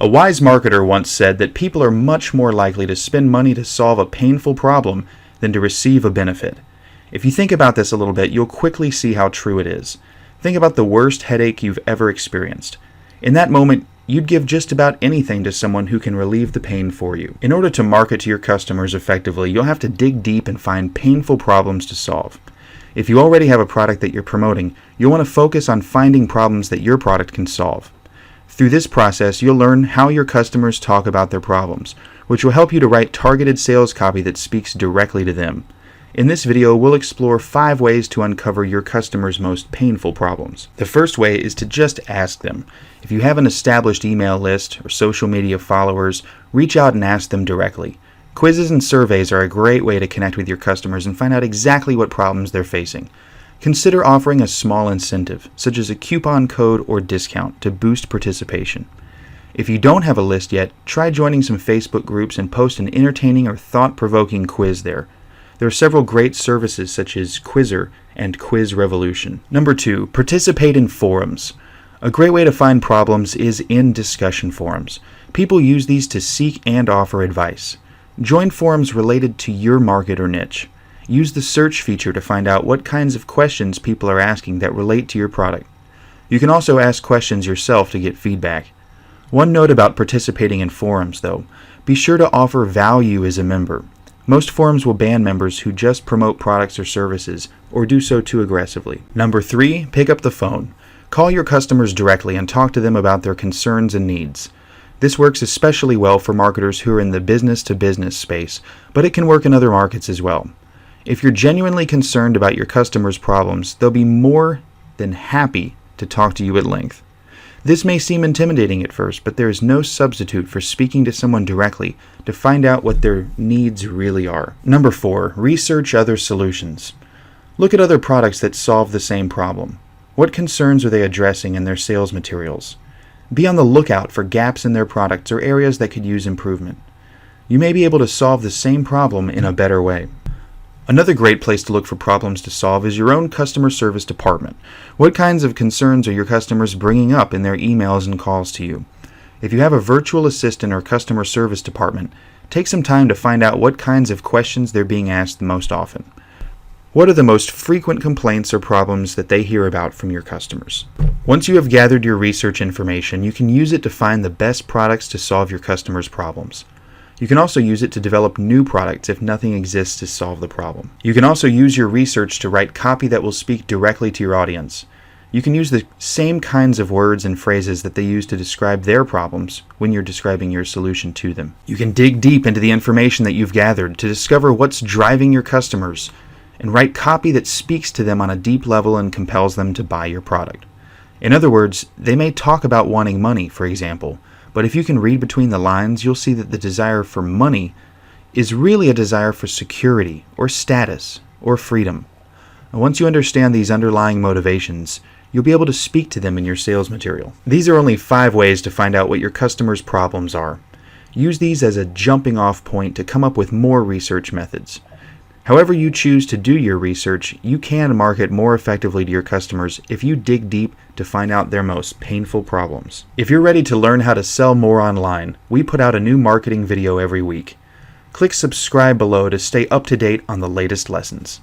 A wise marketer once said that people are much more likely to spend money to solve a painful problem than to receive a benefit. If you think about this a little bit, you'll quickly see how true it is. Think about the worst headache you've ever experienced. In that moment, you'd give just about anything to someone who can relieve the pain for you. In order to market to your customers effectively, you'll have to dig deep and find painful problems to solve. If you already have a product that you're promoting, you'll want to focus on finding problems that your product can solve. Through this process, you'll learn how your customers talk about their problems, which will help you to write targeted sales copy that speaks directly to them. In this video, we'll explore 5 ways to uncover your customers' most painful problems. The first way is to just ask them. If you have an established email list or social media followers, reach out and ask them directly. Quizzes and surveys are a great way to connect with your customers and find out exactly what problems they're facing. Consider offering a small incentive, such as a coupon code or discount, to boost participation. If you don't have a list yet, try joining some Facebook groups and post an entertaining or thought-provoking quiz there. There are several great services such as Quizzer and Quiz Revolution. Number 2, participate in forums. A great way to find problems is in discussion forums. People use these to seek and offer advice. Join forums related to your market or niche. Use the search feature to find out what kinds of questions people are asking that relate to your product. You can also ask questions yourself to get feedback. One note about participating in forums, though: be sure to offer value as a member. Most forums will ban members who just promote products or services, or do so too aggressively. Number 3, pick up the phone. Call your customers directly and talk to them about their concerns and needs. This works especially well for marketers who are in the business-to-business space, but it can work in other markets as well. If you're genuinely concerned about your customers' problems, they'll be more than happy to talk to you at length. This may seem intimidating at first, but there is no substitute for speaking to someone directly to find out what their needs really are. Number 4, research other solutions. Look at other products that solve the same problem. What concerns are they addressing in their sales materials? Be on the lookout for gaps in their products or areas that could use improvement. You may be able to solve the same problem in a better way. Another great place to look for problems to solve is your own customer service department. What kinds of concerns are your customers bringing up in their emails and calls to you? If you have a virtual assistant or customer service department, take some time to find out what kinds of questions they're being asked the most often. What are the most frequent complaints or problems that they hear about from your customers? Once you have gathered your research information, you can use it to find the best products to solve your customers' problems. You can also use it to develop new products if nothing exists to solve the problem. You can also use your research to write copy that will speak directly to your audience. You can use the same kinds of words and phrases that they use to describe their problems when you're describing your solution to them. You can dig deep into the information that you've gathered to discover what's driving your customers and write copy that speaks to them on a deep level and compels them to buy your product. In other words, they may talk about wanting money, for example, but if you can read between the lines, you'll see that the desire for money is really a desire for security or status or freedom. And once you understand these underlying motivations, you'll be able to speak to them in your sales material. These are only 5 ways to find out what your customers' problems are. Use these as a jumping off point to come up with more research methods. However you choose to do your research, you can market more effectively to your customers if you dig deep to find out their most painful problems. If you're ready to learn how to sell more online, we put out a new marketing video every week. Click subscribe below to stay up to date on the latest lessons.